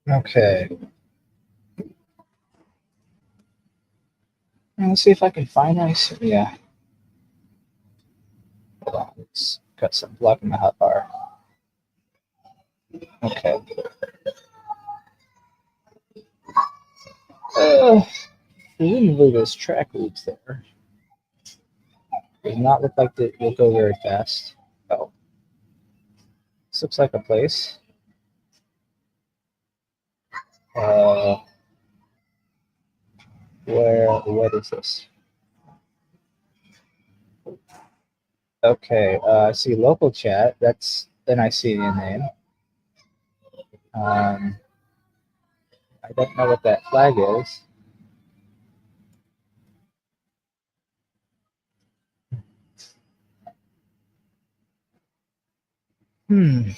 Okay. Let's see if I can find Icenia. Hold on. It's got some blocking my hotbar. Okay. Presumably there's track leads there. Does not look like it will go very fast. Oh. This looks like a place. What is this? Okay, I see local chat. That's an Icenian name. I don't know what that flag is. Okay,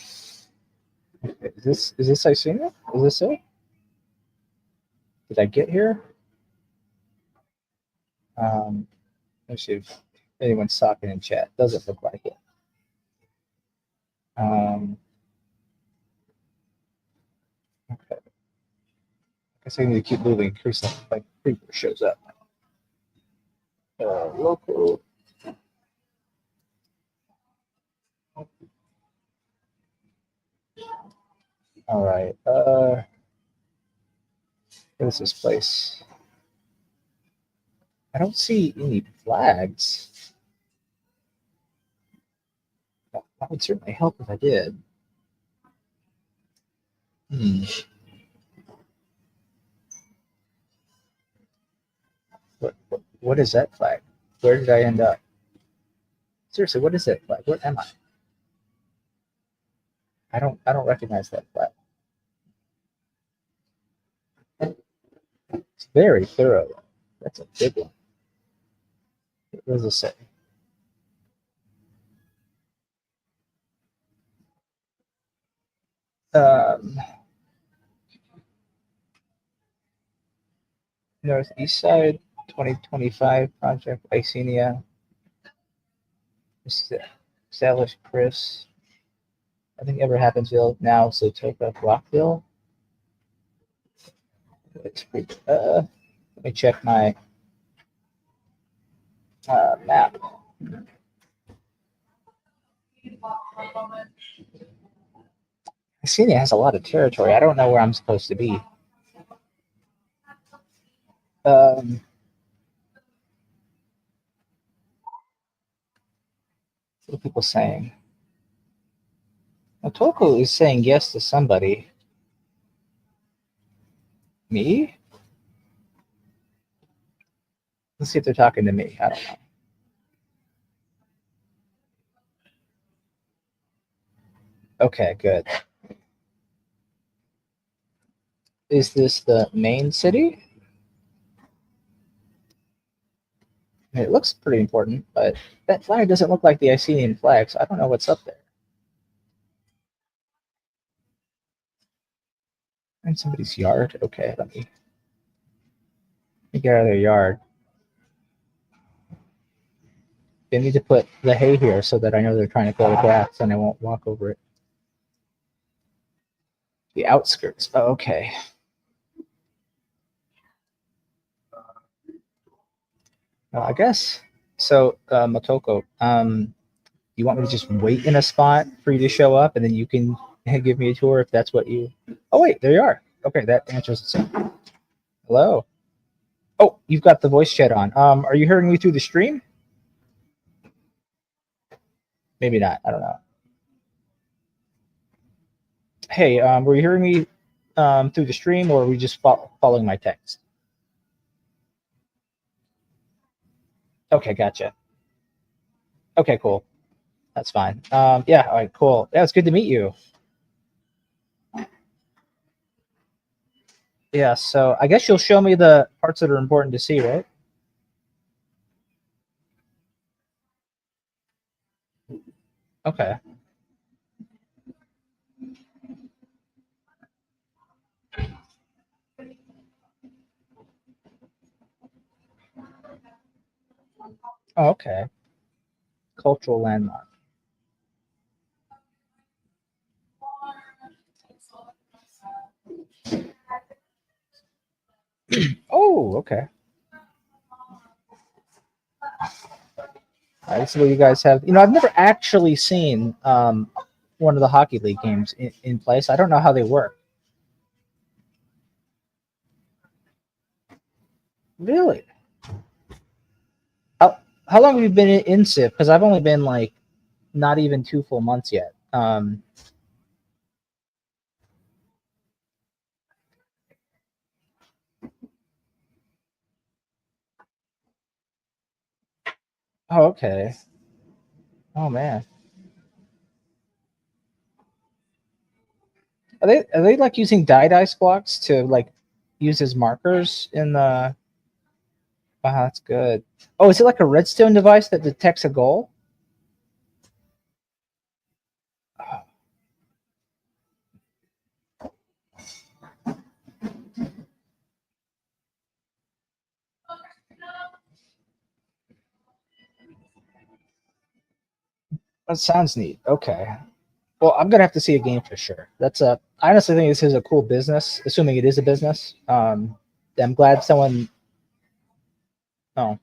is this Icenia? Is this it? Did I get here? Let's see if anyone's talking in chat. Doesn't look like it. Okay. I guess I need to keep moving in case like creeper shows up. Local. All right. What is this place? I don't see any flags. That would certainly help if I did. What is that flag? Where did I end up? Seriously, what is that flag? What am I? I don't recognize that flag. It's very thorough. That's a big one. What does it say? Northeast Side 2025 Project Icenia. Established Chris. I think Ever Happensville now Zotoka Rockville. Let me check my map. Icenia has a lot of territory. I don't know where I'm supposed to be. What are people saying? Otoko is saying yes to somebody. Me? Let's see if they're talking to me. I don't know. Okay, good. Is this the main city? It looks pretty important, but that flag doesn't look like the Icenian flag, so I don't know what's up there. In somebody's yard? Okay, let me get out of their yard. They need to put the hay here so that I know they're trying to grow the grass and I won't walk over it. The outskirts. Oh, okay. I guess so. Motoko, you want me to just wait in a spot for you to show up, and then you can give me a tour if that's what you. Oh wait, there you are. Okay, that answers itself. Hello. Oh, you've got the voice chat on. Are you hearing me through the stream? Maybe not. I don't know. Hey, were you hearing me through the stream, or are we just following my text? Okay, gotcha. Okay, cool. That's fine. Yeah, all right, cool. Yeah, it's good to meet you. Yeah, so I guess you'll show me the parts that are important to see, right? Okay. Oh, okay. Cultural landmark. Oh, okay. All right, so what you guys have. I've never actually seen one of the hockey league games in place. I don't know how they work. Really? How long have you been in Civ? Because I've only been like not even 2 full months yet. Oh, okay. Oh man. Are they like using dice blocks to like use as markers in the? Wow, that's good. Oh, is it like a redstone device that detects a goal? Oh, that sounds neat. Okay. Well, I'm gonna have to see a game for sure. That's a. I honestly think this is a cool business, assuming it is a business. I'm glad someone. Oh,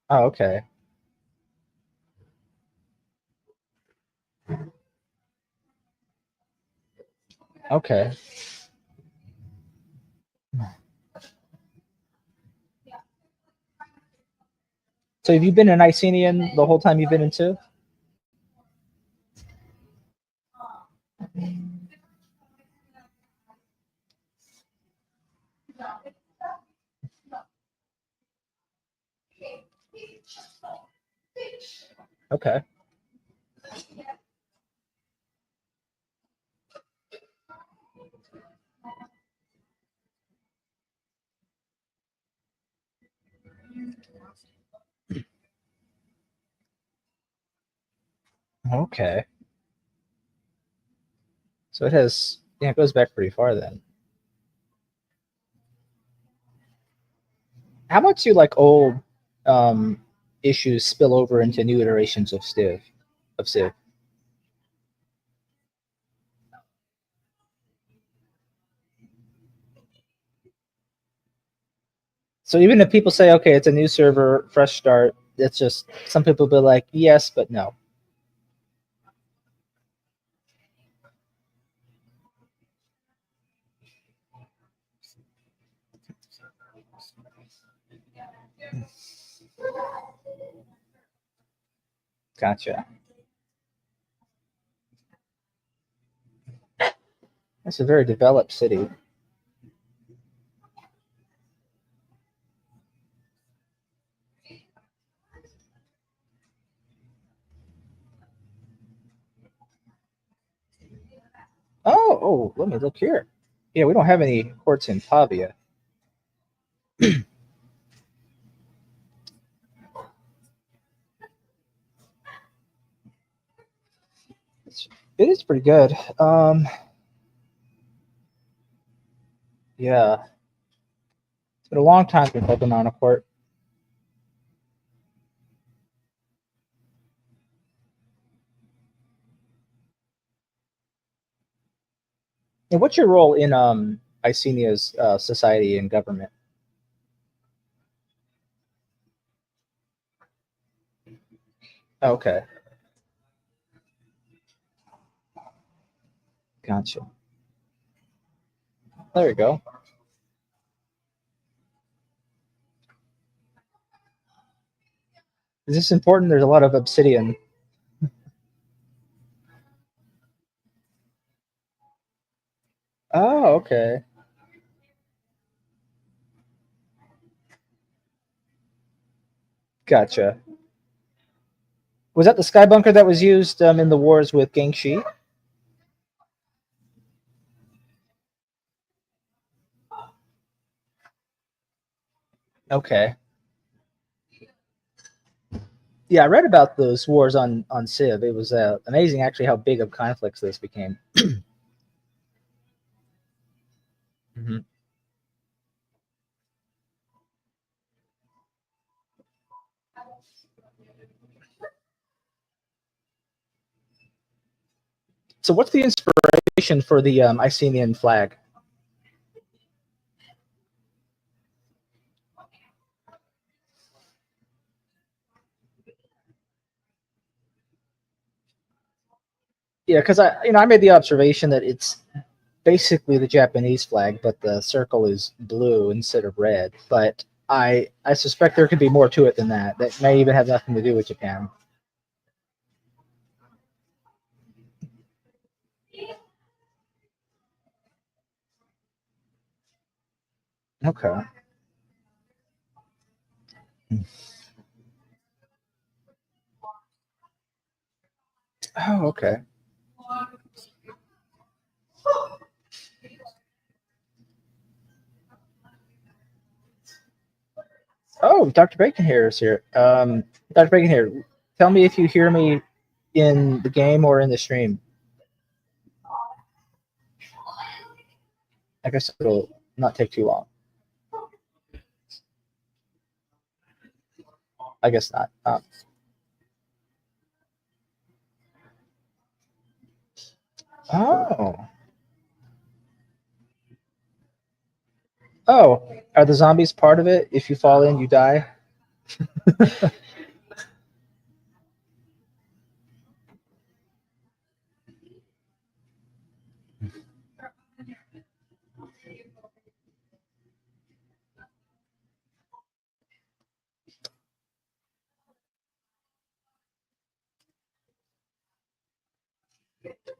oh, okay, okay. So have you been an Icenian the whole time you've been in two? Okay, okay. So it has. Yeah, it goes back pretty far then. How much do like old um, issues spill over into new iterations of Civ? So even if people say, okay, it's a new server, fresh start, it's just some people be like, yes, but no. Gotcha. It's a very developed city. Oh, let me look here. Yeah, we don't have any courts in Pavia. It is pretty good. Yeah, it's been a long time since I've been on a court. And what's your role in Icenia's society and government? Okay, gotcha. There you go. Is this important? There's a lot of obsidian. Oh, okay, gotcha. Was that the sky bunker that was used in the wars with Gangxi? Okay. Yeah, I read about those wars on Civ. It was amazing, actually, how big of conflicts this became. Hmm. So, what's the inspiration for the Icenian flag? Yeah, because I made the observation that it's basically the Japanese flag, but the circle is blue instead of red. But I suspect there could be more to it than that. That may even have nothing to do with Japan. Okay. Oh, okay. Oh, Dr. Bacon here is here. Dr. Bacon here. Tell me if you hear me in the game or in the stream. I guess it'll not take too long. I guess not. Oh. Oh. Are the zombies part of it? If you fall in, you die?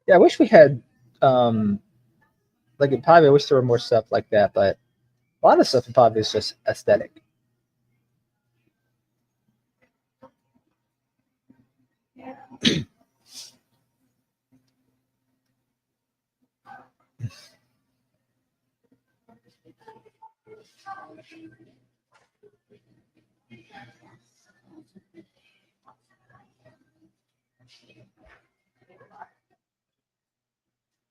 Yeah, I wish we had, um, like in Pavia, I wish there were more stuff like that, but a lot of stuff in Pavia is just aesthetic.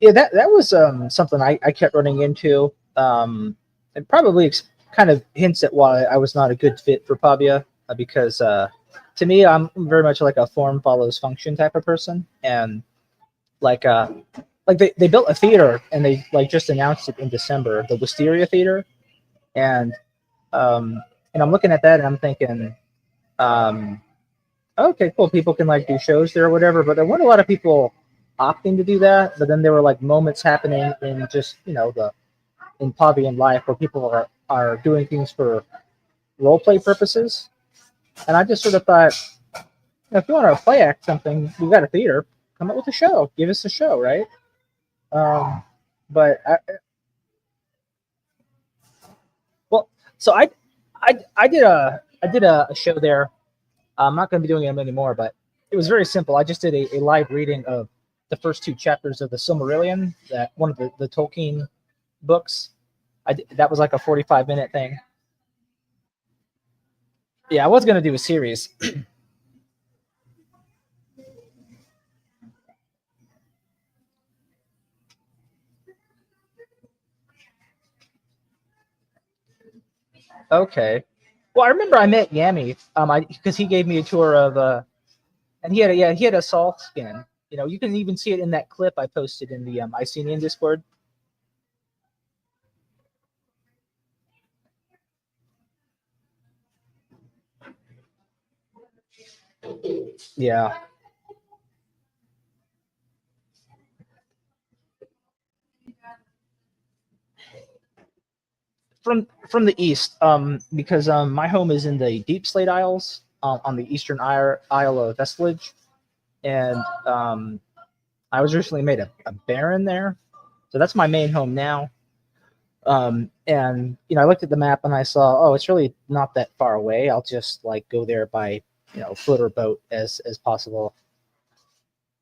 Yeah, that was something I kept running into. It probably kind of hints at why I was not a good fit for Pavia because to me, I'm very much like a form follows function type of person, and like they built a theater and they like just announced it in December, the Wisteria Theater, and um, and I'm looking at that and I'm thinking, um, okay, cool, people can like do shows there or whatever, but there weren't a lot of people opting to do that. But then there were like moments happening in just the in Pavian life where people are doing things for role play purposes, and I just sort of thought, if you want to play act something, we got a theater, come up with a show, give us a show, right? Um, but well, so I did a show there. I'm not going to be doing them anymore, but it was very simple. I just did a live reading of the first two chapters of the Silmarillion, that one of the Tolkien books. That was like a 45-minute thing. Yeah, I was going to do a series. Okay. Well, I remember I met Yami, because he gave me a tour of, and he had a salt skin. You can even see it in that clip I posted in the Icenian Discord. Yeah, from the east, because my home is in the Deep Slate Isles, on the eastern Isle of Vestlage, and I was recently made a baron there, so that's my main home now. And I looked at the map and I saw, oh, it's really not that far away. I'll just like go there by foot or boat as possible.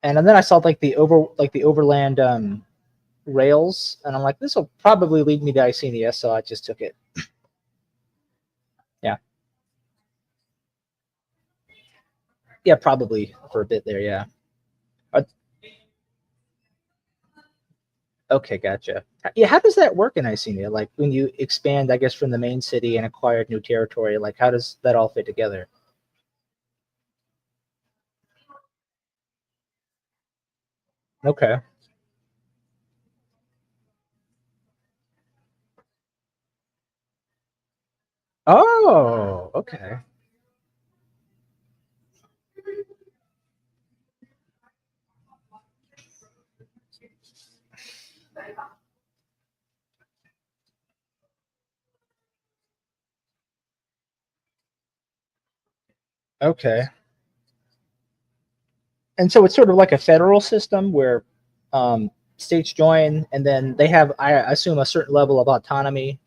And then I saw like the overland rails, and I'm like, this will probably lead me to Icenia, so I just took it. Yeah. Yeah, probably for a bit there. Yeah. Uh, okay, gotcha. Yeah, how does that work in Icenia? Like when you expand, I guess, from the main city and acquired new territory, like how does that all fit together? Okay. Oh, okay. Okay. And so it's sort of like a federal system where states join and then they have, I assume, a certain level of autonomy.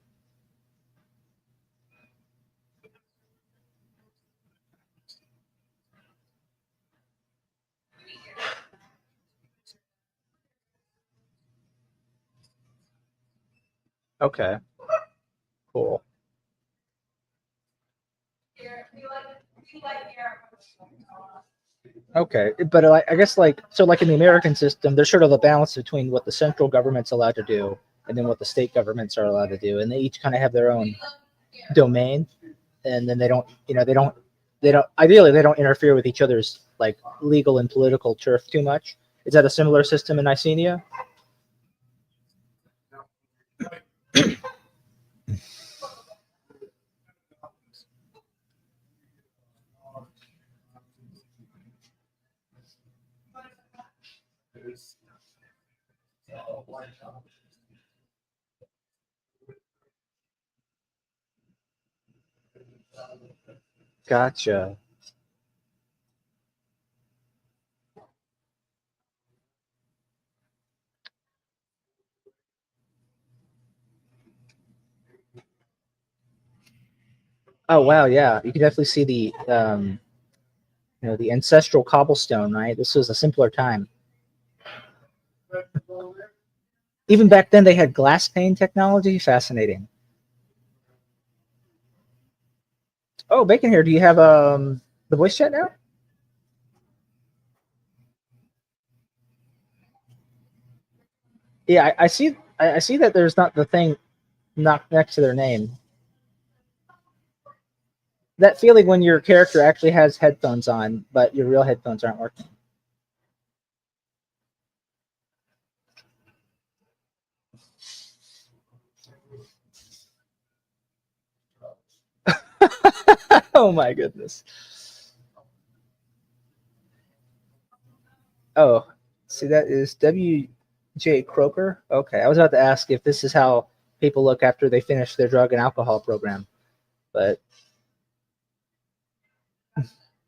Okay, cool. Okay, but I guess like so, like in the American system, there's sort of a balance between what the central government's allowed to do and then what the state governments are allowed to do, and they each kind of have their own domain, and then they don't, they don't. Ideally, they don't interfere with each other's like legal and political turf too much. Is that a similar system in Icenia? Gotcha. Oh wow, yeah, you can definitely see the the ancestral cobblestone, right? This was a simpler time. Even back then, they had glass pane technology. Fascinating. Oh, Bacon here. Do you have the voice chat now? Yeah, I see. I see that there's not the thing not next to their name. That feeling when your character actually has headphones on, but your real headphones aren't working. Oh my goodness. Oh, see, that is W.J. Croker. Okay, I was about to ask if this is how people look after they finish their drug and alcohol program, but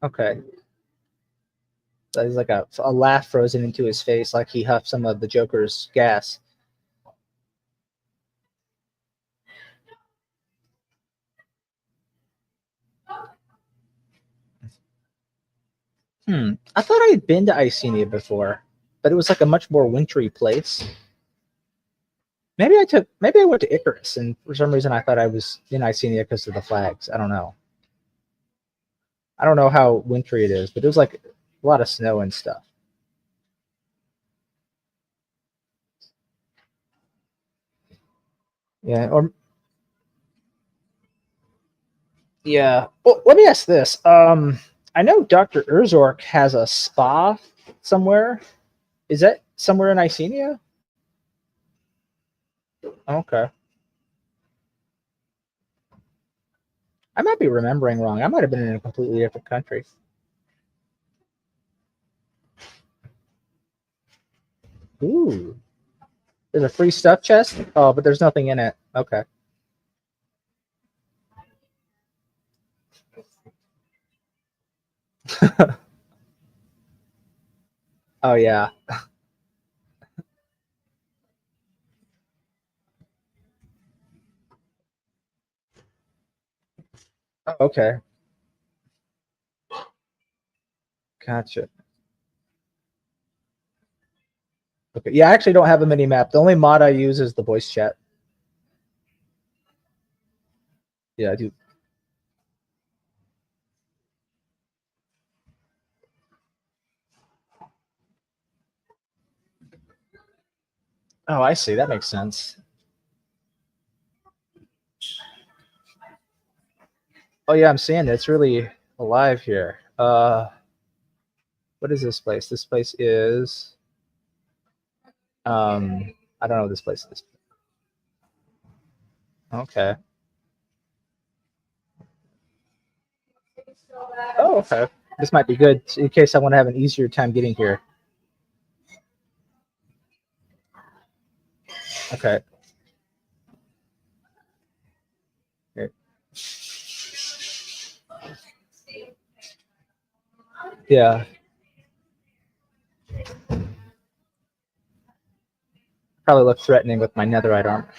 okay. There's like a laugh frozen into his face, like he huffed some of the Joker's gas. I thought I had been to Icenia before, but it was like a much more wintry place. Maybe I went to Icarus, and for some reason I thought I was in Icenia because of the flags. I don't know. I don't know how wintry it is, but it was like a lot of snow and stuff. Yeah, or yeah. Well, let me ask this. I know Doctor Urzork has a spa somewhere. Is that somewhere in Icenia? Okay, I might be remembering wrong. I might have been in a completely different country. Ooh, there's a free stuff chest. Oh, but there's nothing in it. Okay. Oh yeah. Oh, okay. Gotcha. Okay. Yeah, I actually don't have a mini map. The only mod I use is the voice chat. Yeah, I do. Oh, I see. That makes sense. Oh yeah, I'm seeing it. It's really alive here. What is this place? This place is I don't know what this place is. Okay. Oh, okay. This might be good in case I want to have an easier time getting here. Okay. Here. Yeah. Probably look threatening with my netherite armor.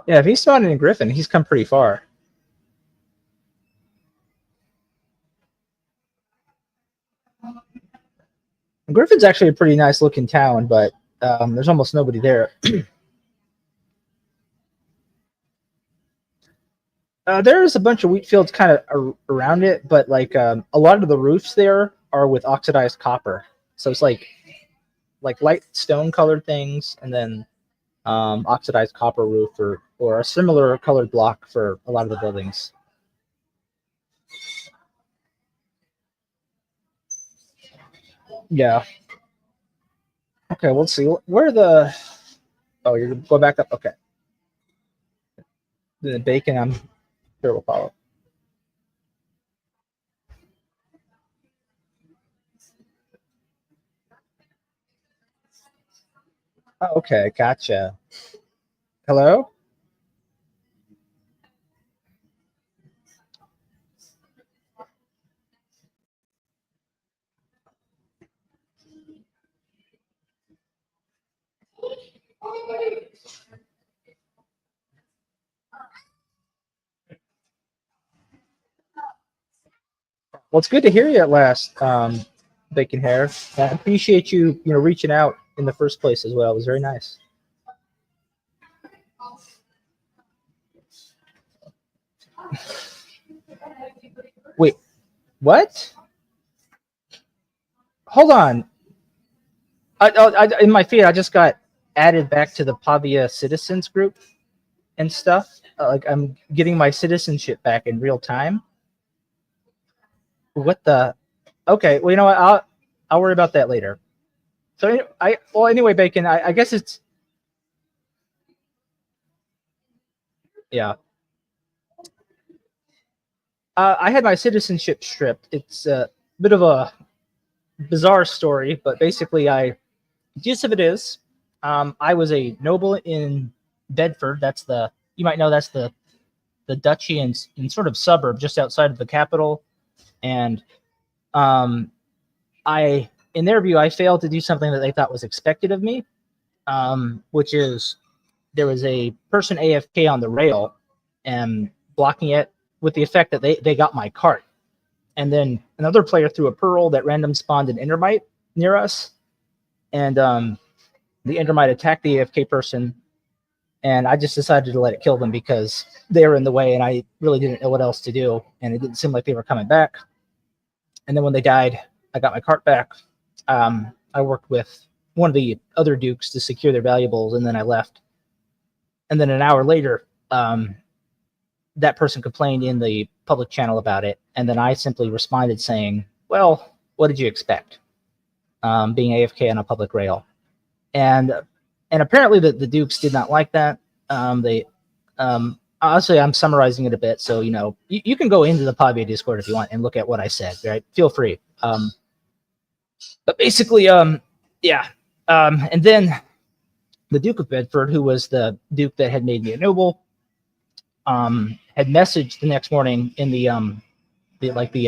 Yeah, if he's spawning in Griffin, he's come pretty far. Griffin's actually a pretty nice looking town, but there's almost nobody there. There's a bunch of wheat fields kind of around it, but like a lot of the roofs there are with oxidized copper. So it's like light stone colored things, and then oxidized copper roof or a similar colored block for a lot of the buildings. Yeah. Okay, well, let's see. Where the. Oh, you're going to go back up? Okay. The bacon, I'm sure will follow. Oh, okay, gotcha. Hello? Well, it's good to hear you at last, Bacon Hair. I appreciate you reaching out in the first place as well. It was very nice. Wait, what? Hold on. In my feed, I just got added back to the Pavia Citizens group and stuff. Like I'm getting my citizenship back in real time. What the? Okay, well, you know what? I'll worry about that later. So anyway, Bacon. I guess it's yeah. I had my citizenship stripped. It's a bit of a bizarre story, but basically, the gist of it is, I was a noble in Bedford. That's the you might know that's the duchy and sort of suburb just outside of the capital. And um, I, in their view, I failed to do something that they thought was expected of me, which is there was a person AFK on the rail and blocking it with the effect that they got my cart. And then another player threw a pearl that random spawned an endermite near us. And the endermite attacked the AFK person. And I just decided to let it kill them because they were in the way and I really didn't know what else to do. And it didn't seem like they were coming back. And then when they died, I got my cart back. I worked with one of the other dukes to secure their valuables, and then I left. And then an hour later, that person complained in the public channel about it, and then I simply responded saying, "Well, what did you expect? Being AFK on a public rail." And apparently the dukes did not like that. They honestly, I'm summarizing it a bit, so you can go into the Pavia Discord if you want and look at what I said. Right, feel free. But basically, yeah. And then the Duke of Bedford, who was the Duke that had made me a noble, had messaged the next morning in the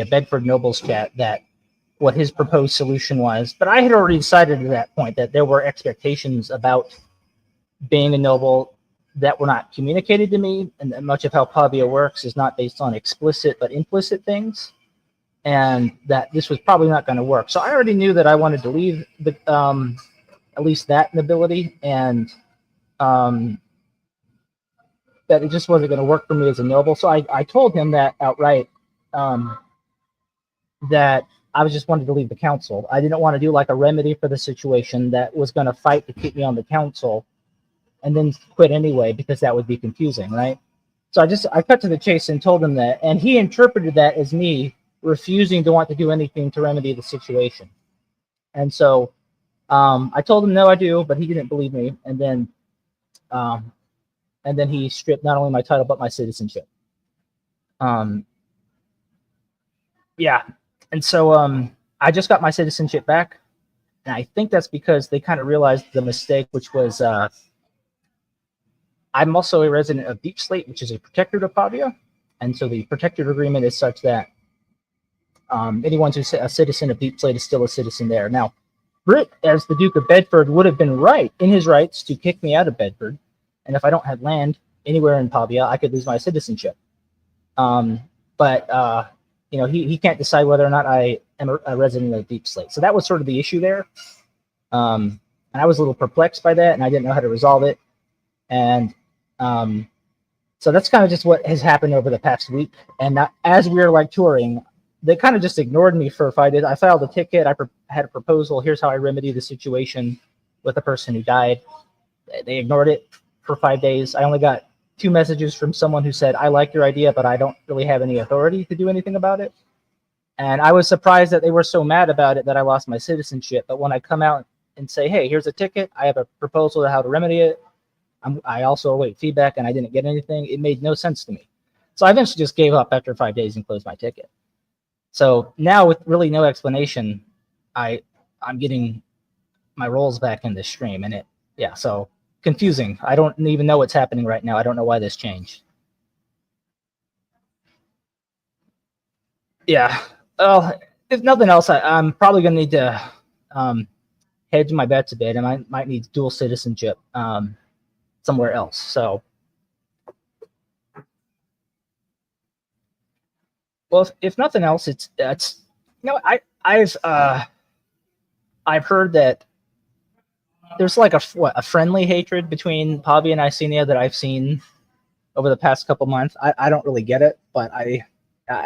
Bedford nobles chat that what his proposed solution was. But I had already decided at that point that there were expectations about being a noble that were not communicated to me, and that much of how Pavia works is not based on explicit but implicit things. and that this was probably not going to work. So I already knew that I wanted to leave the at least that nobility, and um, that it just wasn't going to work for me as a noble. So I told him that outright, um, that I was just wanted to leave the council. I didn't want to do like a remedy for the situation that was going to fight to keep me on the council and then quit anyway, because that would be confusing, right? So I cut to the chase and told him that, and he interpreted that as me refusing to want to do anything to remedy the situation. And so I told him no, I do, but he didn't believe me, um, and then he stripped not only my title but my citizenship. Um, yeah, and so I just got my citizenship back, and I think that's because they kind of realized the mistake, which was I'm also a resident of Deep Slate, which is a protectorate of Pavia, and so the protectorate agreement is such that anyone who's a citizen of Deep Slate is still a citizen there. Now, Britt, as the Duke of Bedford, would have been right in his rights to kick me out of Bedford, and if I don't have land anywhere in Pavia, I could lose my citizenship. Um, but he can't decide whether or not I am a resident of Deep Slate. So that was sort of the issue there, and I was a little perplexed by that, and I didn't know how to resolve it. And so that's kind of just what has happened over the past week. And as we were like touring, they kind of just ignored me for 5 days. I filed a ticket. I had a proposal. Here's how I remedy the situation with the person who died. They ignored it for 5 days. I only got 2 messages from someone who said, I like your idea, but I don't really have any authority to do anything about it. And I was surprised that they were so mad about it that I lost my citizenship. But when I come out and say, hey, here's a ticket, I have a proposal to how to remedy it, I also await feedback, and I didn't get anything, it made no sense to me. So I eventually just gave up after 5 days and closed my ticket. So now, with really no explanation, I'm getting my roles back in this stream, and so confusing. I don't even know what's happening right now. I don't know why this changed. Yeah. Well, if nothing else, I'm probably going to need to hedge my bets a bit, and I might need dual citizenship somewhere else. So, well, if nothing else, it's I've heard that there's like a friendly hatred between Pavia and Icenia that I've seen over the past couple months. I don't really get it, but I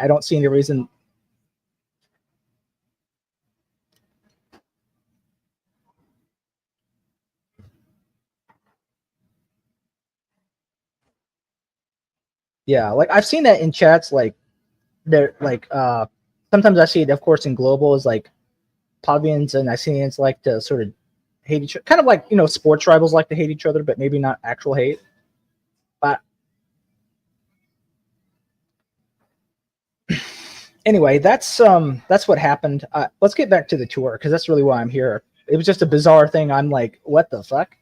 don't see any reason. Yeah, like I've seen that in chats. Like they're like sometimes I see it, of course, in global is like Pavians and Icenians like to sort of hate each other, kind of like sports rivals like to hate each other, but maybe not actual hate. But anyway, that's what happened. Let's get back to the tour because that's really why I'm here. It was just a bizarre thing. I'm like, what the fuck?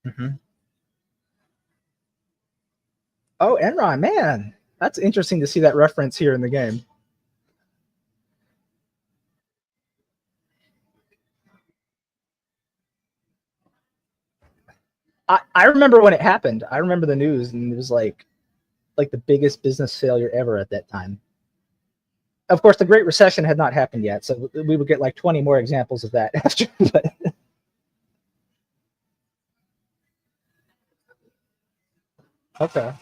Mm-hmm. Oh, Enron, man, that's interesting to see that reference here in the game. I remember when it happened. I remember the news, and it was like the biggest business failure ever at that time. Of course, the Great Recession had not happened yet, so we would get like 20 more examples of that after. But okay.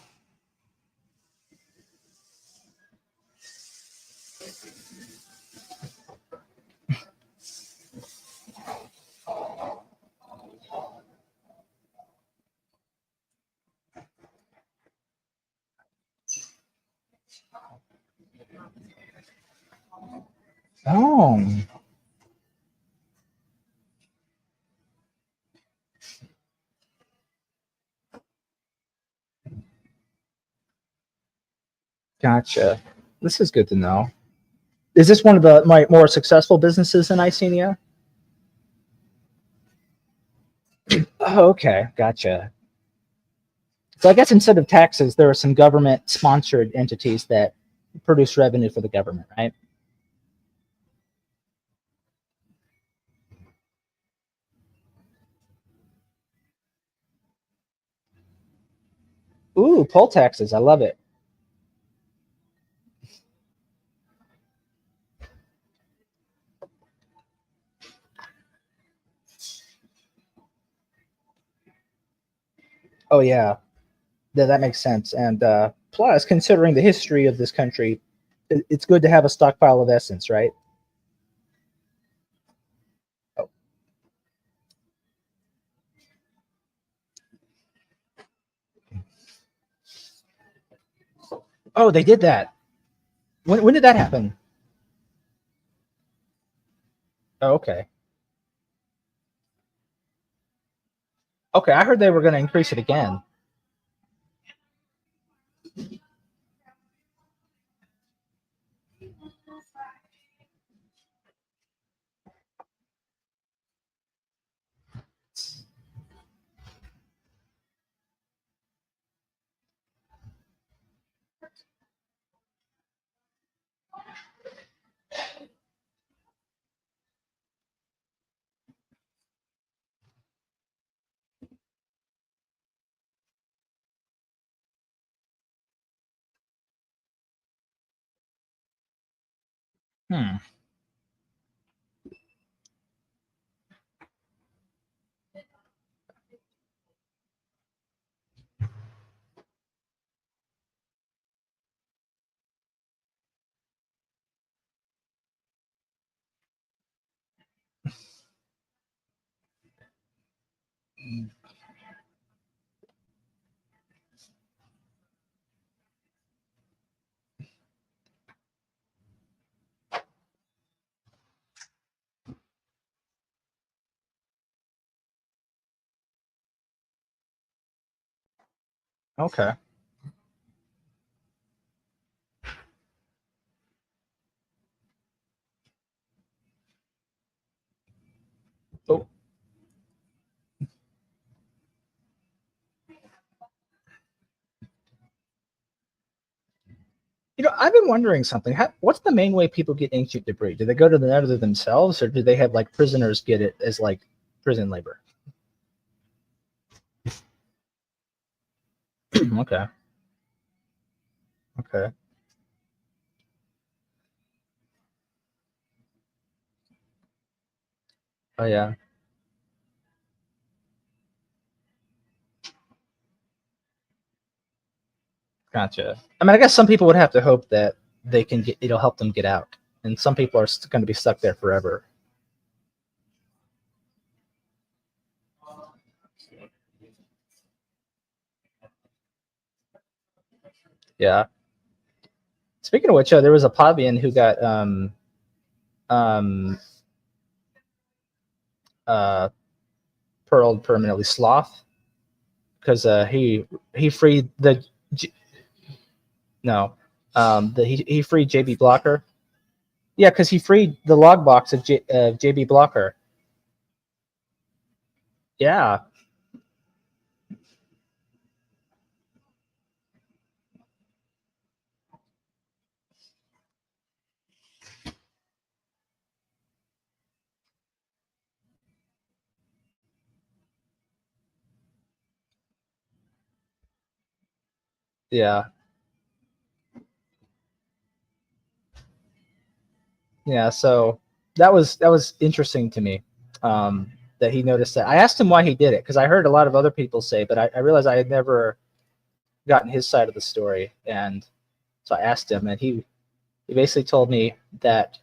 Oh, gotcha. This is good to know. Is this one of the more successful businesses in Icenia? Oh, okay, gotcha. So I guess instead of taxes, there are some government-sponsored entities that produce revenue for the government, right? Ooh, poll taxes. I love it. Oh yeah, that makes sense. And plus, considering the history of this country, it's good to have a stockpile of essence, right? Oh, oh, they did that. When did that happen? Oh, okay. Okay, I heard they were going to increase it again. Hmm. Okay. Oh, I've been wondering something. What's the main way people get ancient debris? Do they go to the nether themselves, or do they have like prisoners get it as like prison labor? Okay. Okay. Oh yeah. Gotcha. I mean, I guess some people would have to hope that they can get it'll help them get out, and some people are going to be stuck there forever. Yeah. Speaking of which, there was a Pavian who got um uh pearled permanently sloth because he freed the no he freed JB Blocker. Yeah, because he freed the log box of JB Blocker. Yeah, yeah, yeah. So that was interesting to me. That he noticed that. I asked him why he did it because I heard a lot of other people say, but I realized I had never gotten his side of the story, and so I asked him, and he basically told me that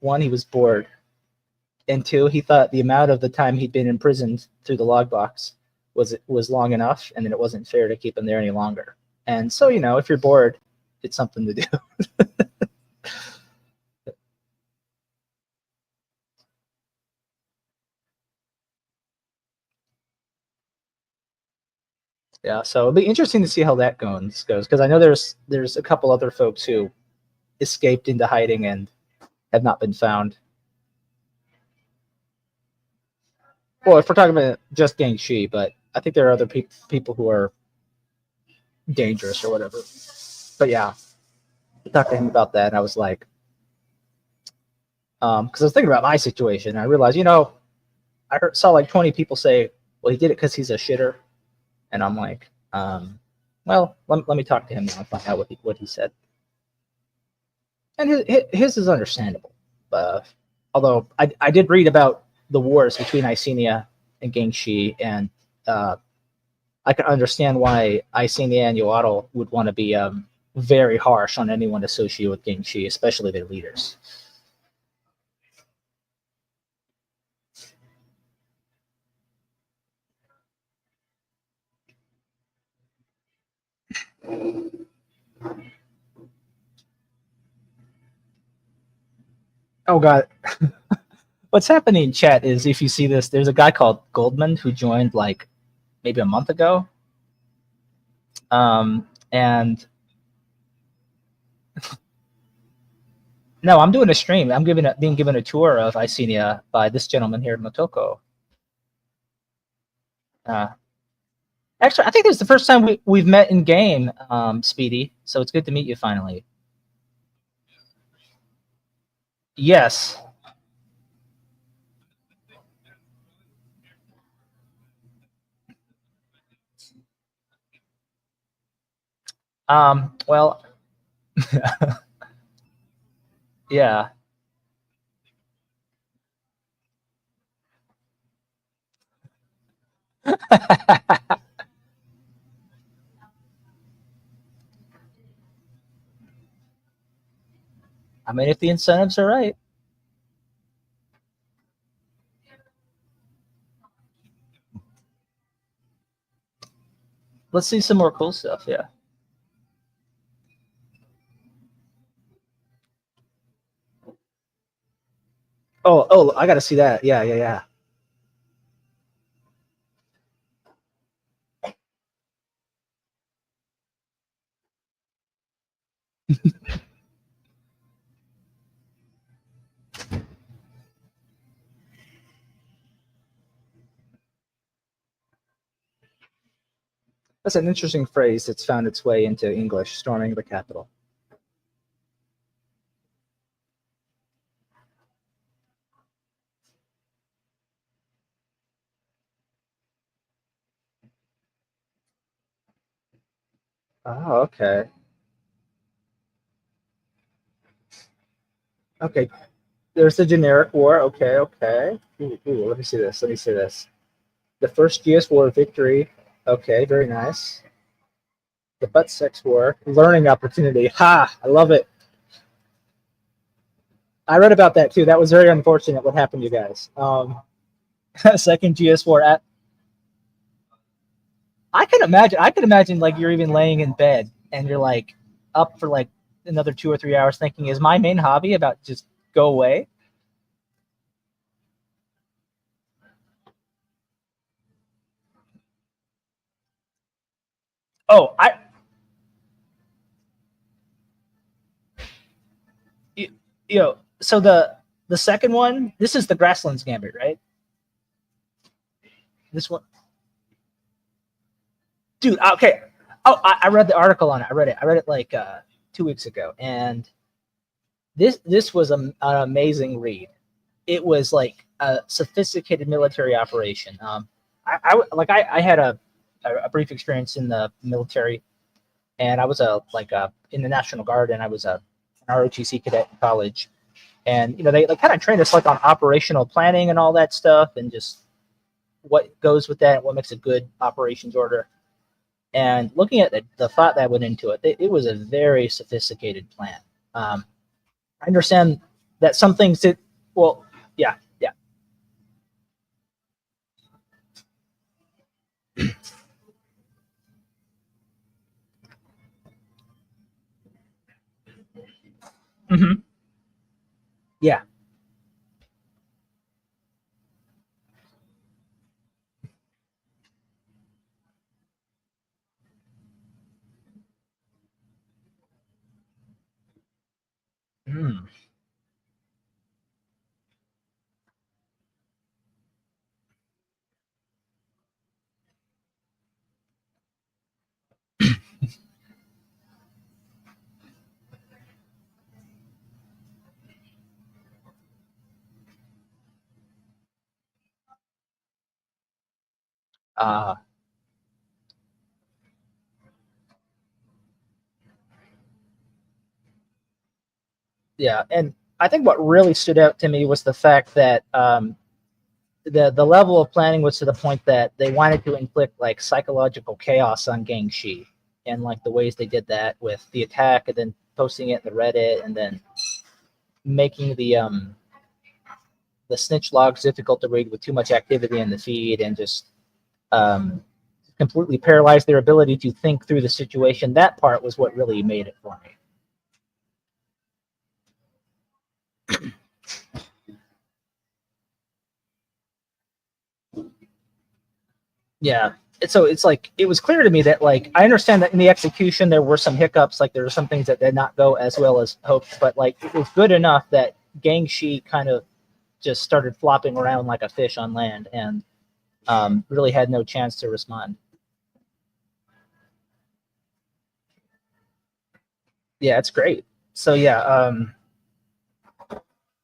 one, he was bored, and two, he thought the amount of the time he'd been imprisoned through the log box was long enough, and then it wasn't fair to keep him there any longer. And so, if you're bored, it's something to do. Yeah, so it'll be interesting to see how that goes because I know there's a couple other folks who escaped into hiding and have not been found. Well, if we're talking about just Gangshi, but I think there are other people who are dangerous or whatever. But yeah, I talked to him about that, and I was like, because I was thinking about my situation, and I realized, saw like 20 people say, "Well, he did it because he's a shitter," and I'm like, Well, let me talk to him now and find out what he said. And his is understandable. Uh, Although I did read about the wars between Icenia and Gengshi, and uh, I can understand why Icenia and Yoado would want to be very harsh on anyone associated with Gengshi, especially their leaders. Oh god, what's happening in chat is if you see this, there's a guy called Goldman who joined like maybe a month ago, and no, I'm doing a stream. I'm being given a tour of Icenia by this gentleman here, Motoko. Uh, Actually, I think this is the first time we've met in game, Speedy. So it's good to meet you finally. Yes. Well, yeah. I mean, if the incentives are right, let's see some more cool stuff. Yeah. Oh, I got to see that. Yeah, yeah, that's an interesting phrase that's found its way into English, storming the Capitol. Oh, okay. Okay. There's the generic war. Okay, okay. Let me see this. Let me see this. The first GS war victory. Okay, very nice. The butt sex war. Learning opportunity. Ha! I love it. I read about that too. That was very unfortunate what happened to you guys. Second GS war at I can imagine. I can imagine like you're even laying in bed and you're like up for like another 2 or 3 hours thinking, is my main hobby about just go away? Oh, you, you know. So the second one, this is the Grasslands Gambit, right? This one, dude. Okay. Oh, I read the article on it. I read it. I read it like 2 weeks ago, and this was an amazing read. It was like a sophisticated military operation. I had a brief experience in the military, and I was in the National Guard, and I was an ROTC cadet in college. And they kind of trained us like on operational planning and all that stuff, and just what goes with that, what makes a good operations order. And looking at the thought that went into it, it was a very sophisticated plan. Um, I understand that some things that, well, yeah, yeah. Hmm. Yeah. Mm. Uh, Yeah, and I think what really stood out to me was the fact that the level of planning was to the point that they wanted to inflict like psychological chaos on Gangxi, and like the ways they did that with the attack, and then posting it in the Reddit, and then making the snitch logs difficult to read with too much activity in the feed, and just um, completely paralyzed their ability to think through the situation. That part was what really made it for me. Yeah. So it's like it was clear to me that like I understand that in the execution there were some hiccups, like there were some things that did not go as well as hoped, but like it was good enough that Gangxi kind of just started flopping around like a fish on land, and really had no chance to respond. Yeah, it's great. So yeah,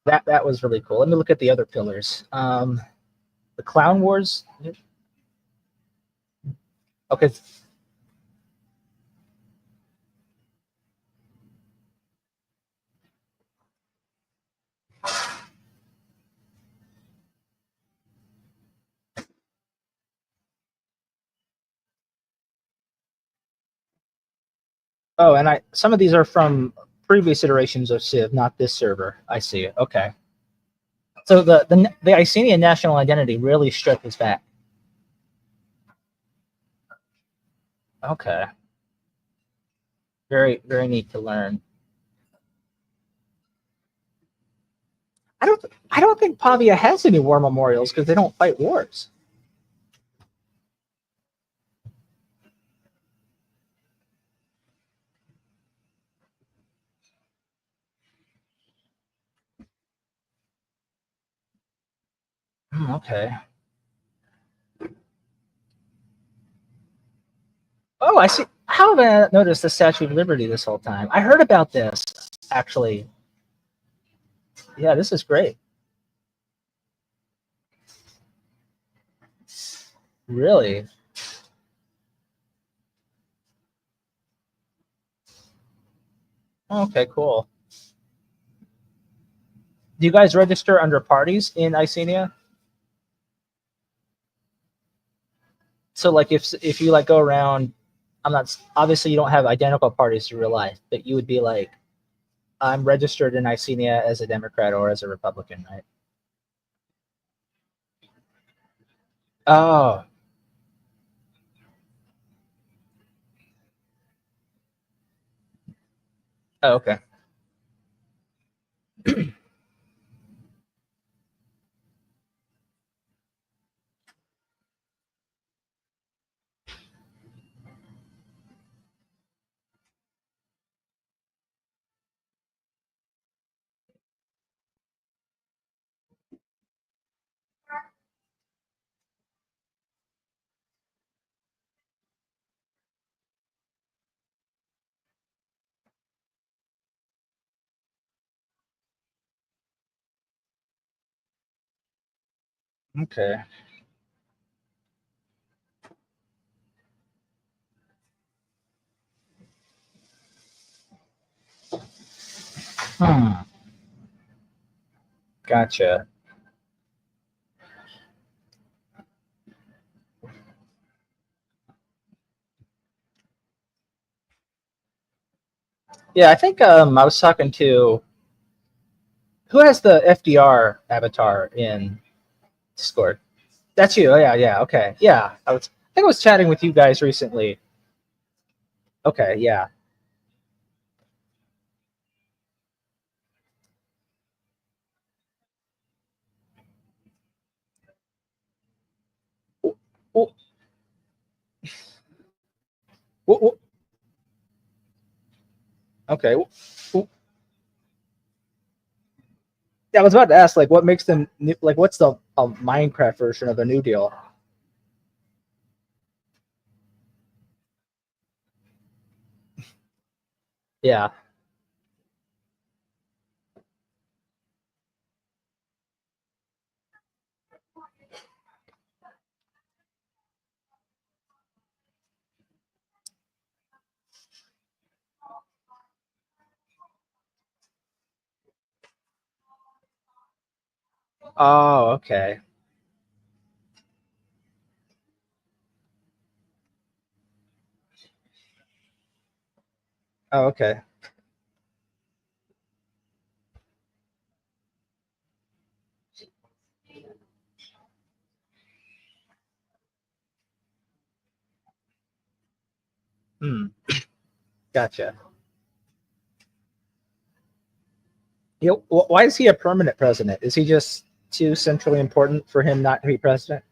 that was really cool. Let me look at the other pillars. The Clown Wars. Okay. Oh, and I some of these are from previous iterations of Civ, not this server. I see. Okay. So the Icenia national identity really stretches back. Okay. Very neat to learn. I don't think Pavia has any war memorials because they don't fight wars. Okay. Oh, I see. How have I not noticed the Statue of Liberty this whole time? I heard about this actually. Yeah, this is great. Really. Okay, cool. Do you guys register under parties in Icenia? So like if you like go around, I'm not obviously you don't have identical parties to real life, but you would be like, I'm registered in Icenia as a Democrat or as a Republican, right? Oh, oh okay, okay. Hmm, gotcha. Yeah, I think I was talking to who has the FDR avatar in Discord. That's you. Oh, yeah, yeah. Okay, yeah. I think I was chatting with you guys recently. Okay, yeah. Well, well, okay. Yeah, I was about to ask, like, what makes them like? What's the Minecraft version of the New Deal? Yeah. Oh, okay. Oh, okay. Hmm. Gotcha. Why is he a permanent president? Is he just too centrally important for him not to be president?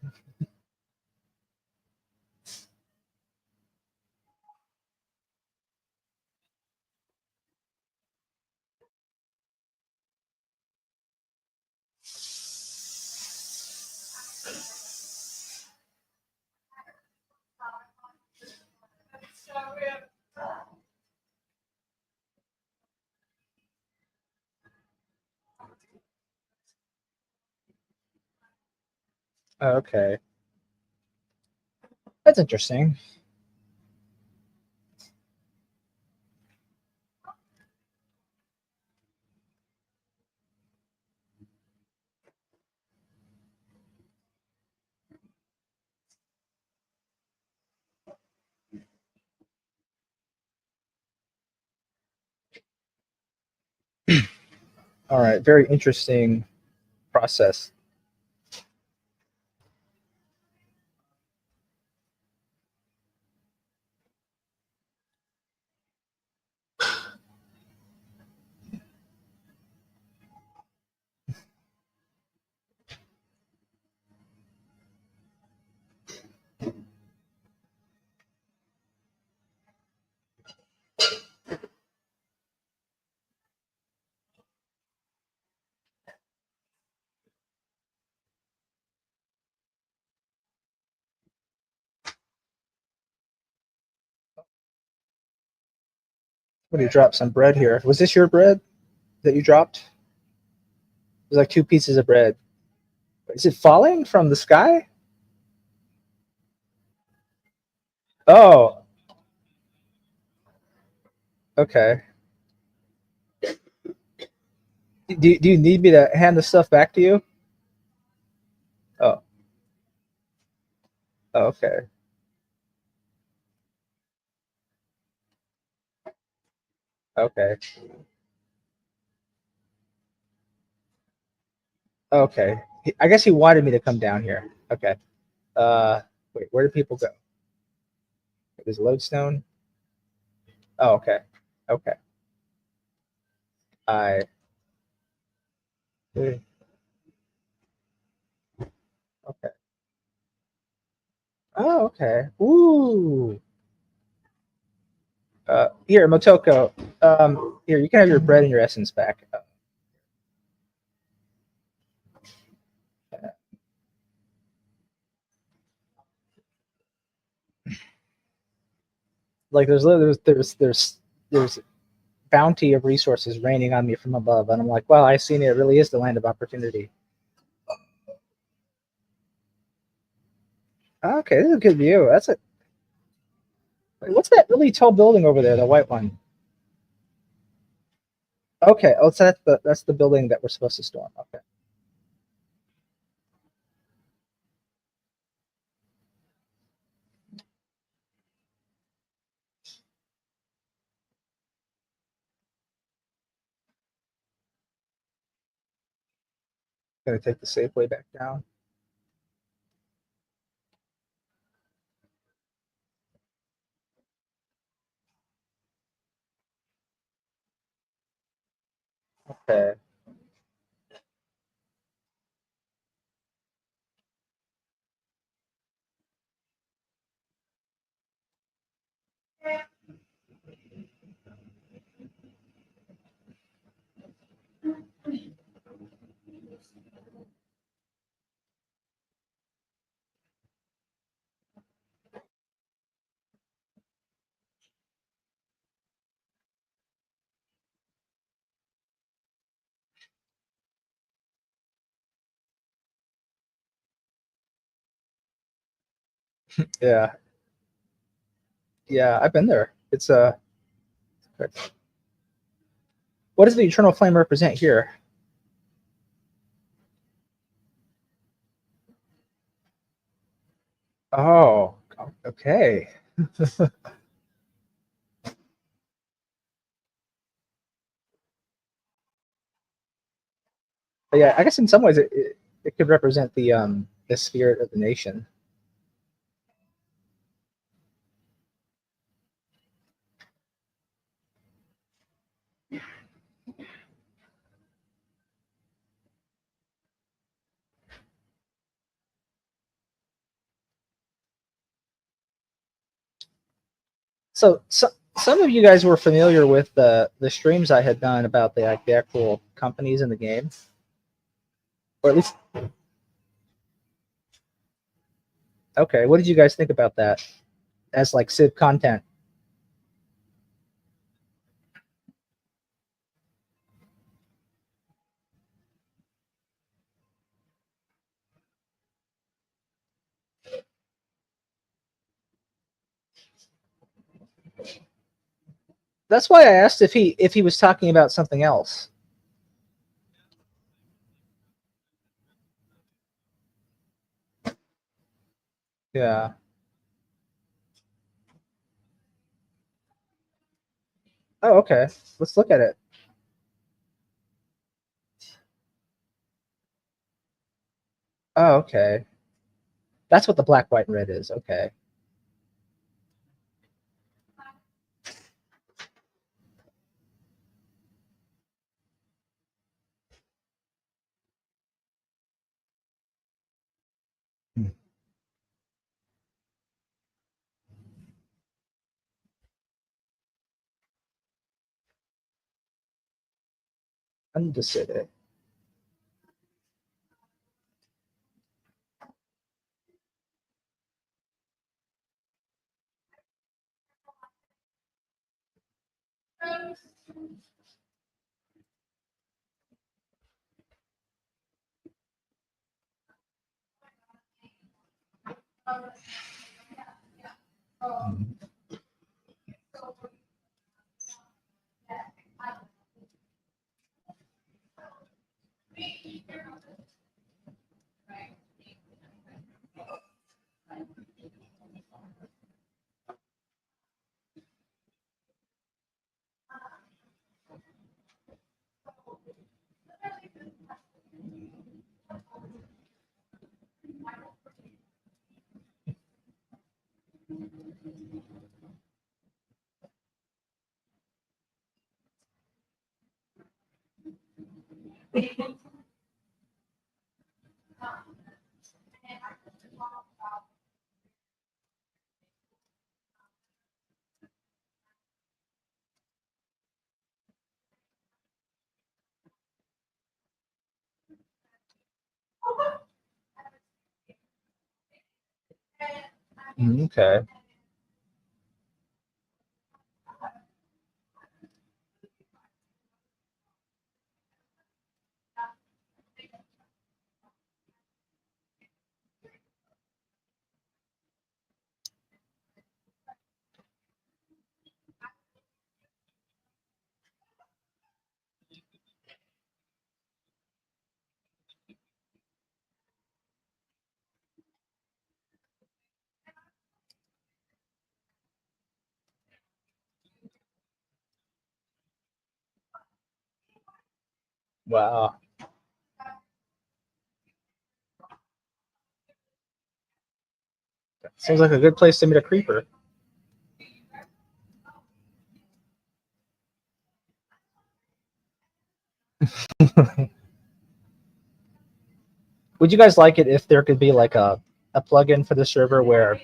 Okay, that's interesting. All right, very interesting process. What do you drop some bread here? Was this your bread that you dropped? There's like two pieces of bread. Is it falling from the sky? Oh, okay. Do you need me to hand the stuff back to you? Oh, oh, okay. Okay. Okay. I guess he wanted me to come down here. Okay. Wait, where do people go? There's lodestone. Oh, okay. Okay. I. Okay. Oh, okay. Ooh. Here, Motoko. Here, you can have your bread and your essence back. Like there's bounty of resources raining on me from above, and I'm like, wow, Icenia really is the land of opportunity. Okay, this is a good view. That's a. What's that really tall building over there? The white one. Okay. Oh, so that's the building that we're supposed to storm. Okay. Gonna take the safe way back down. Okay. Yeah. Yeah. I've been there. It's good. What does the eternal flame represent here? Oh, okay. But yeah, I guess in some ways it could represent the spirit of the nation. So some of you guys were familiar with the streams I had done about the like the actual companies in the game, or at least okay. What did you guys think about that as like Civ content? That's why I asked if he was talking about something else. Yeah. Oh, okay. Let's look at it. Oh, okay. That's what the black, white, and red is. Okay. Hmm. Understood. Okay. Wow. Seems like a good place to meet a creeper. Would you guys like it if there could be like a plugin for the server where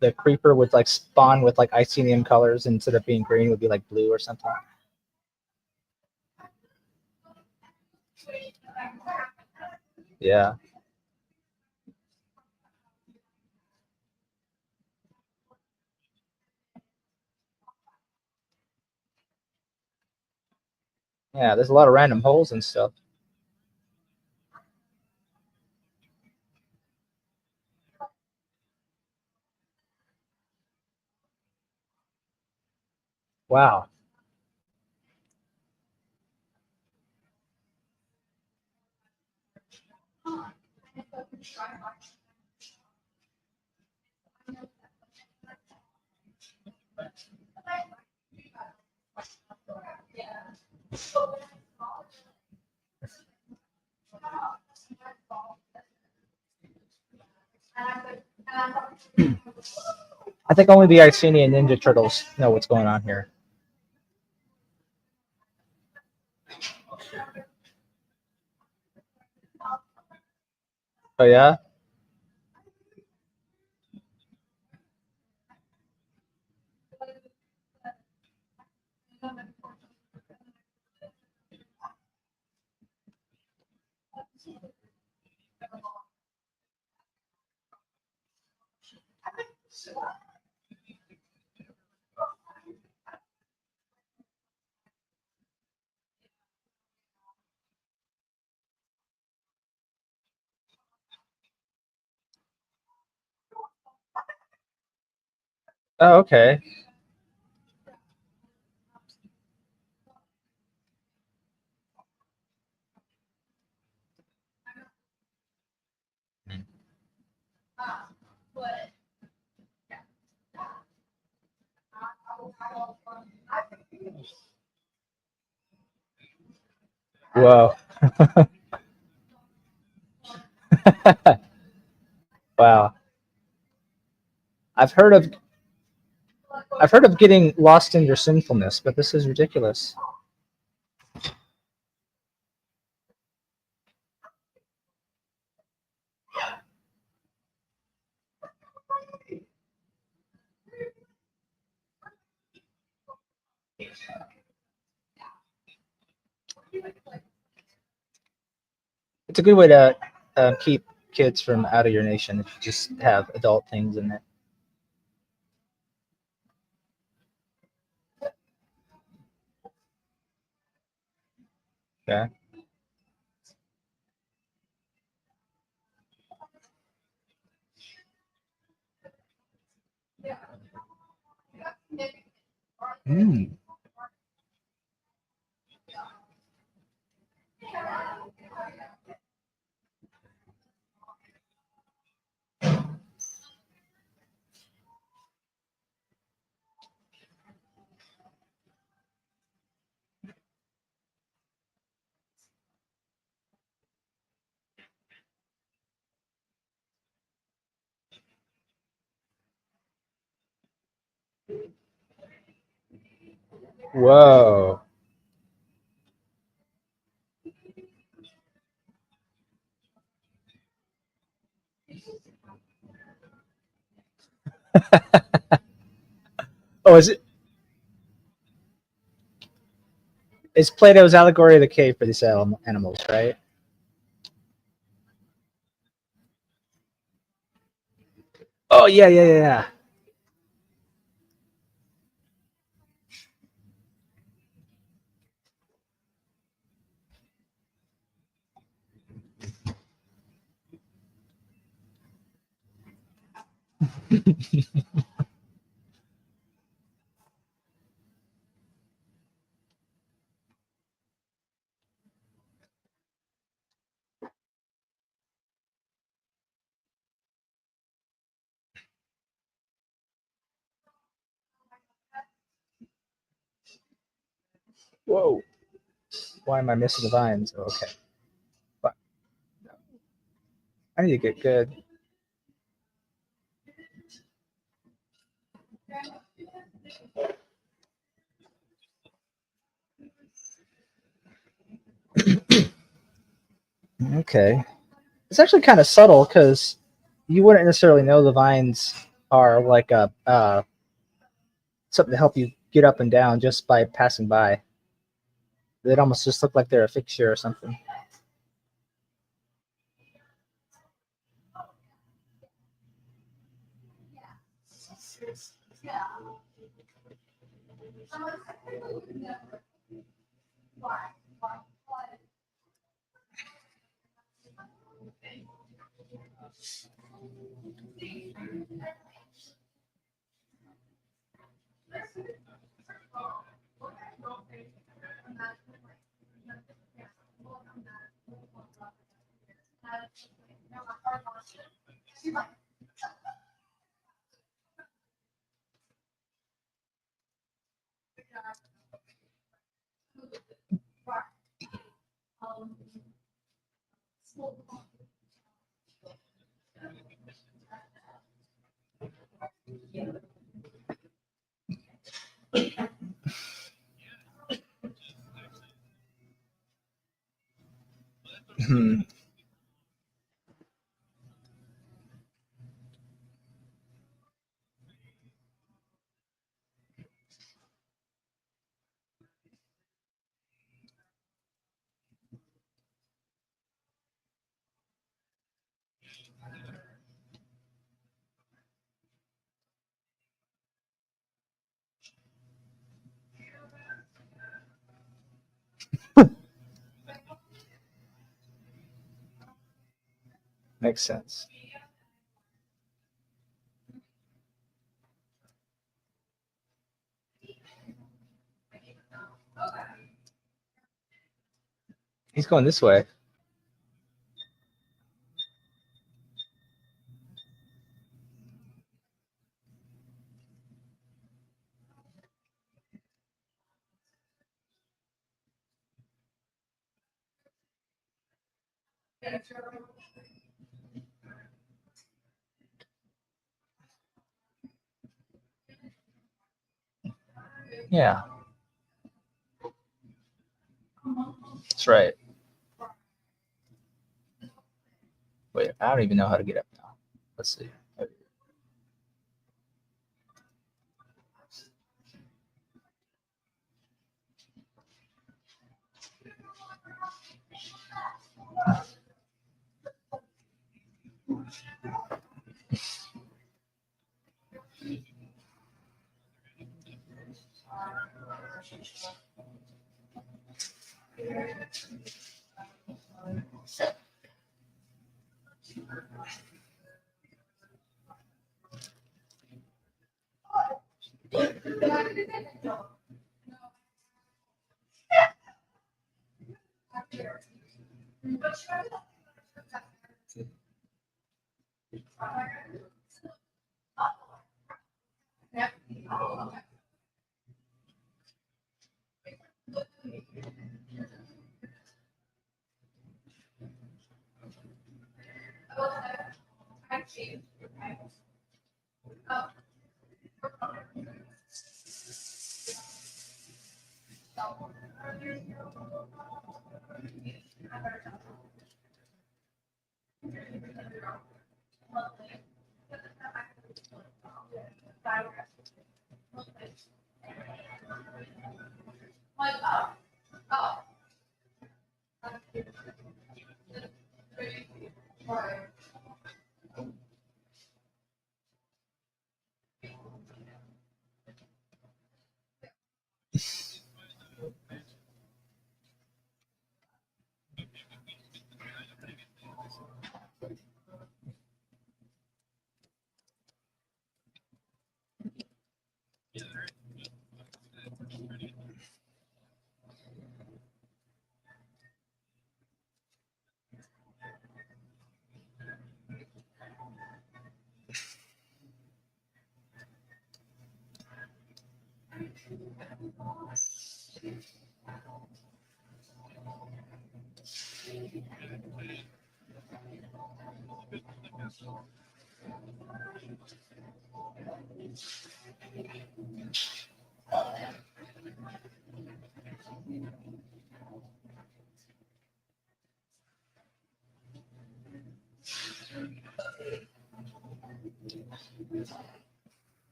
the creeper would like spawn with like Icenium colors instead of being green would be like blue or something? Yeah. Yeah, there's a lot of random holes and stuff. Wow. I think only the Icenia Ninja Turtles know what's going on here. Oh yeah. Oh, okay. Whoa. Wow. I've heard of I've heard of getting lost in your sinfulness, but this is ridiculous. It's a good way to keep kids from out of your nation if you just have adult things in it. Yeah. Mm. Whoa. Oh, is it? It's Plato's allegory of the cave for these animals, right? Oh yeah, yeah, yeah. Whoa. Why am I missing the vines? Oh, okay. But I need to get good. Okay. It's actually kind of subtle because you wouldn't necessarily know the vines are like a something to help you get up and down just by passing by. They'd almost just look like they're a fixture or something. Hmm. Makes sense. He's going this way. Yeah, that's right. Wait, I don't even know how to get up now. Let's see.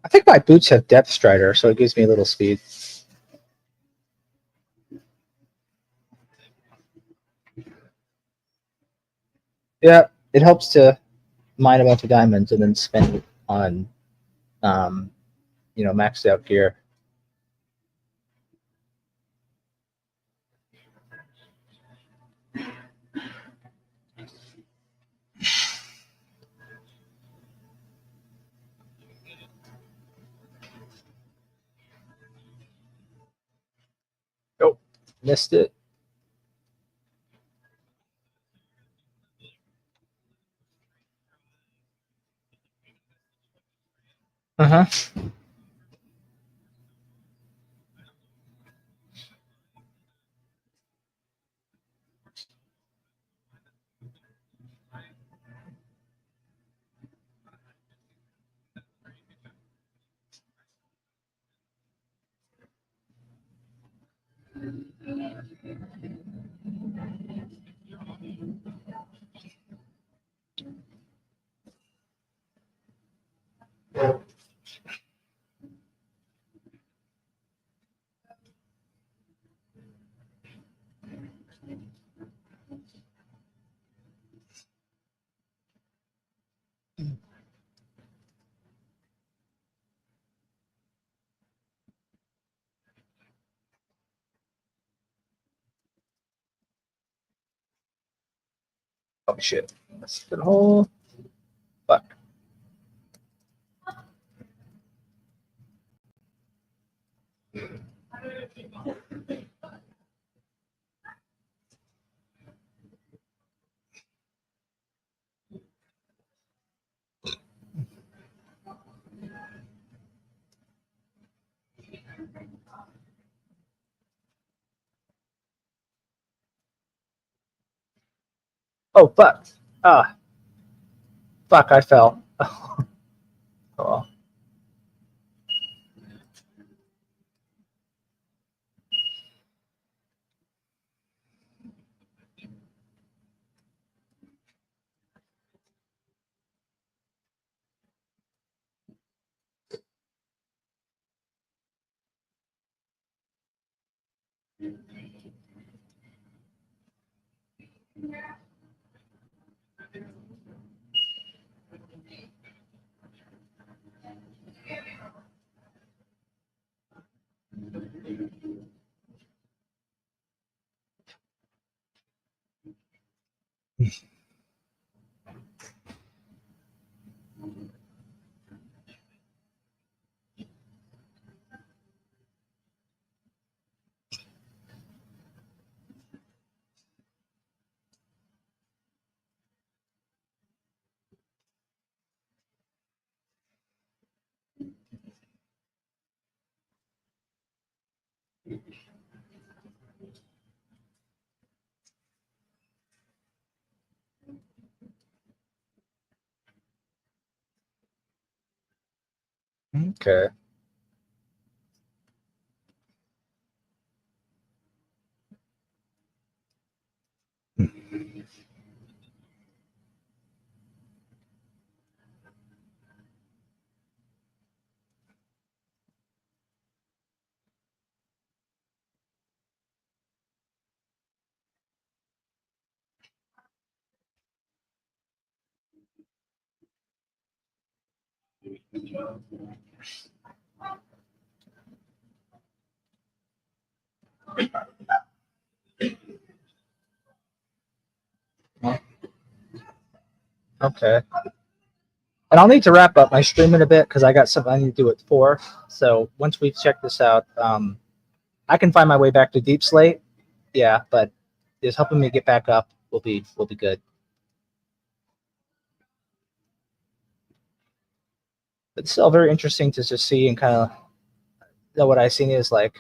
I think my boots have depth strider, so it gives me a little speed. Yeah, it helps to mine a bunch of diamonds and then spend it on, um, maxed out gear. Oh, missed it. Uh huh. Oh shit. That's a good hole. Fuck. Oh fuck. Ah, fuck, I fell. Oh, well. Okay. Okay. And I'll need to wrap up my stream in a bit because I got something I need to do at 4. So once we've checked this out, I can find my way back to Deep Slate. Yeah, but just helping me get back up will be good. But it's still very interesting to just see and kind of know what Icenia is like.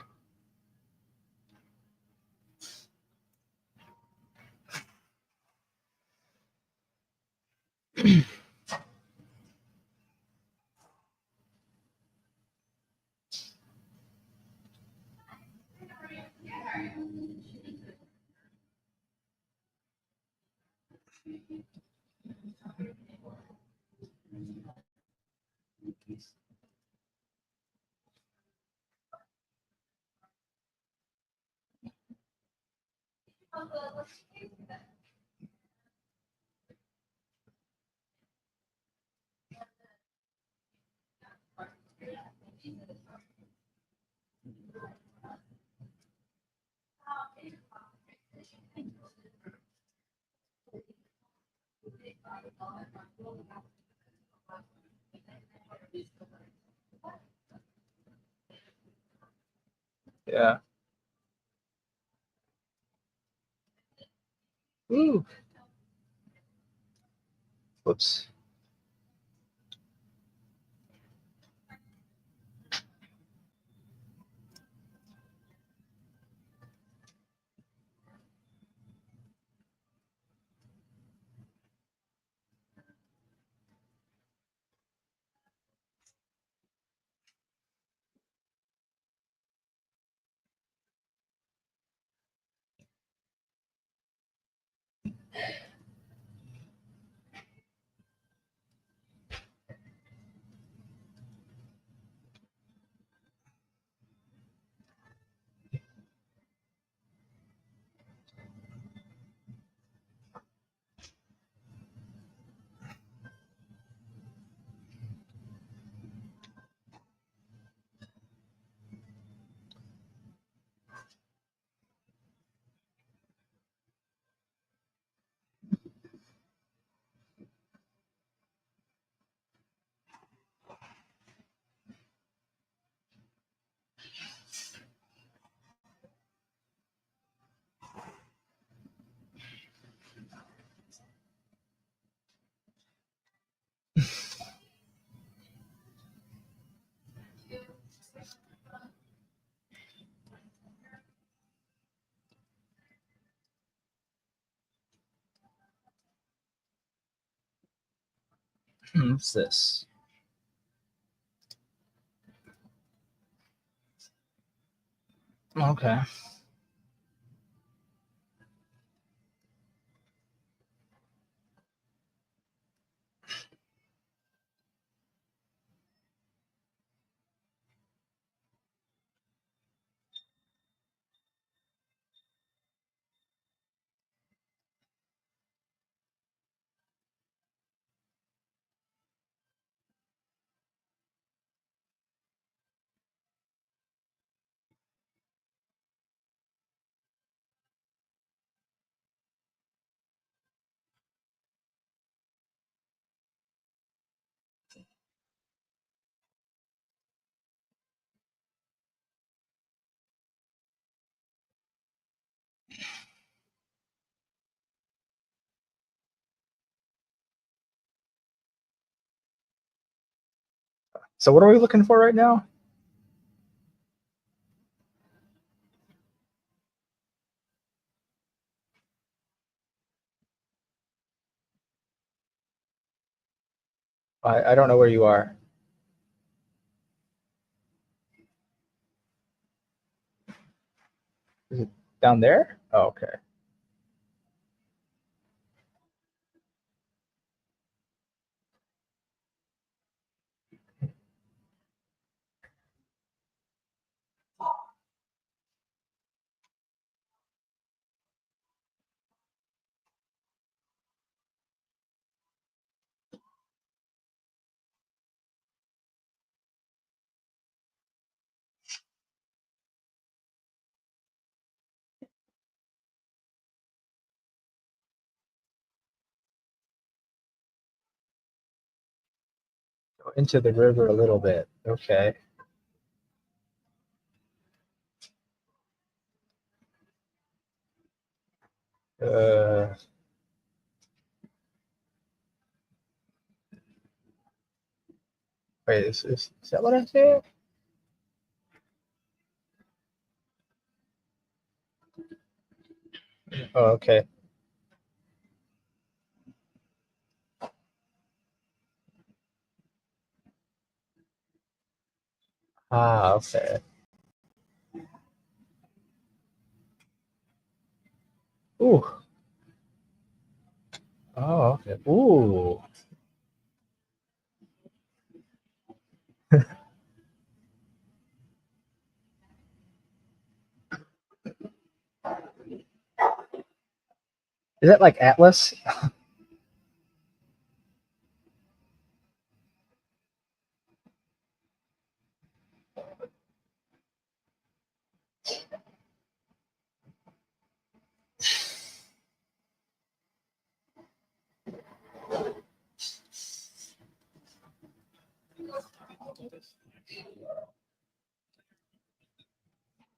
Yeah. Ooh. Whoops. What's this? Okay. So what are we looking for right now? I don't know where you are. Is it down there? Oh, okay. Go into the river a little bit. Okay. Uh, wait, is that what I said? Oh, okay. Ah, okay. Ooh. Oh, okay. Ooh. Is that like Atlas?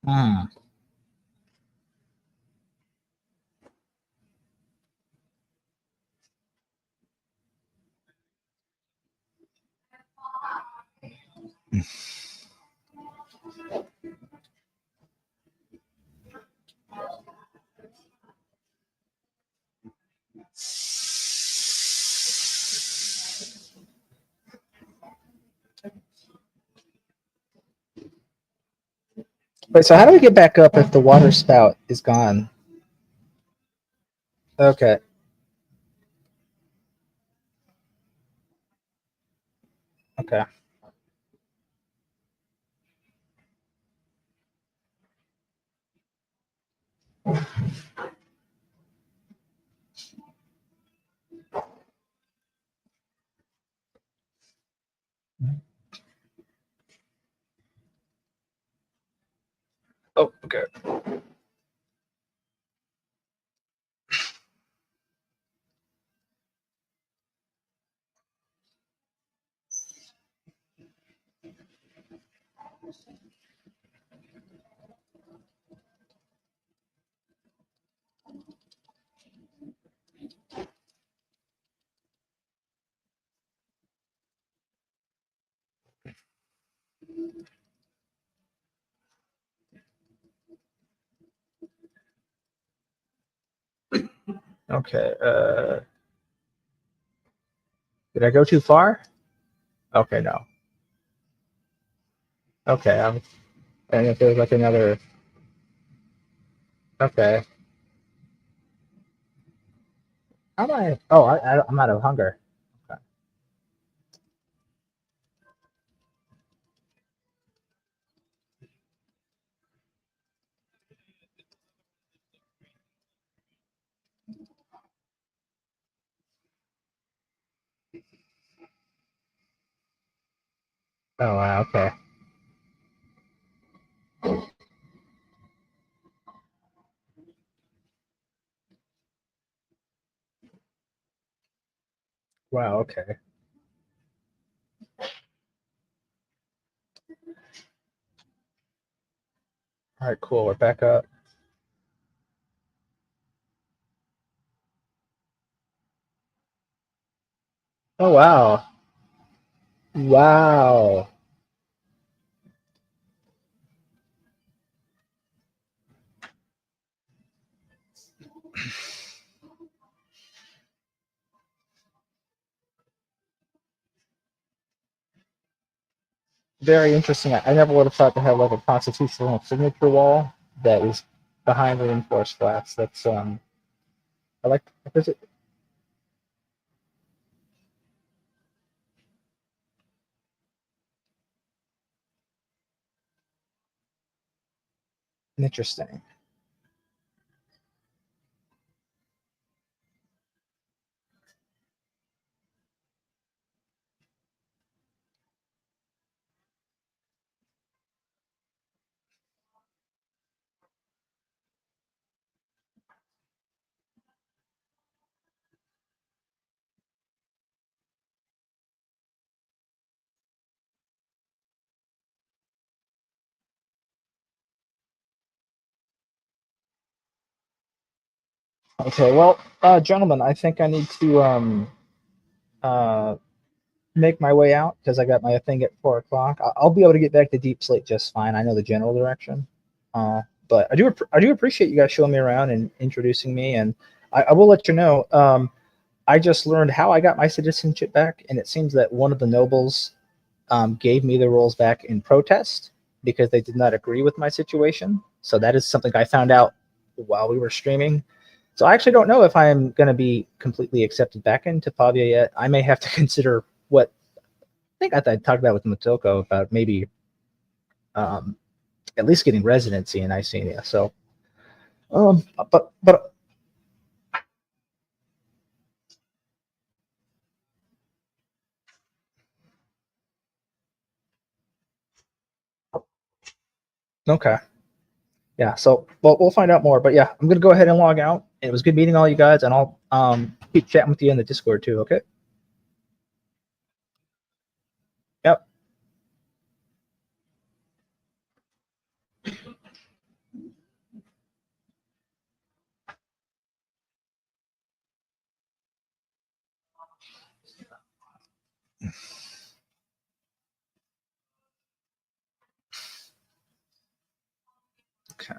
Hmm. Wait, so how do we get back up if the water spout is gone? Okay. Okay. Oh, okay. Okay. Did I go too far? Okay, no. Okay, and if there's like another, okay. How am I? Oh, I'm out of hunger. Okay. Oh, wow. Okay. Wow. Okay. All right. Cool. We're back up. Oh, wow. Wow. Very interesting. I never would have thought to have like a constitutional signature wall that is behind reinforced flats. That's I like. Is it interesting? Okay. Well, gentlemen, I think I need to uh make my way out because I got my thing at 4 o'clock. I'll be able to get back to Deep Slate just fine. I know the general direction, but I do appreciate you guys showing me around and introducing me. And I will let you know. I just learned how I got my citizenship back, and it seems that one of the nobles gave me the rolls back in protest because they did not agree with my situation. So that is something I found out while we were streaming. So I actually don't know if I am going to be completely accepted back into Pavia yet. I may have to consider what think I talked about with Motoko about maybe um, at least getting residency in Icenia. So, but okay, yeah. So we'll find out more. But yeah, I'm gonna go ahead and log out. It was good meeting all you guys, and I'll keep chatting with you in the Discord too. Okay. Yep. Okay.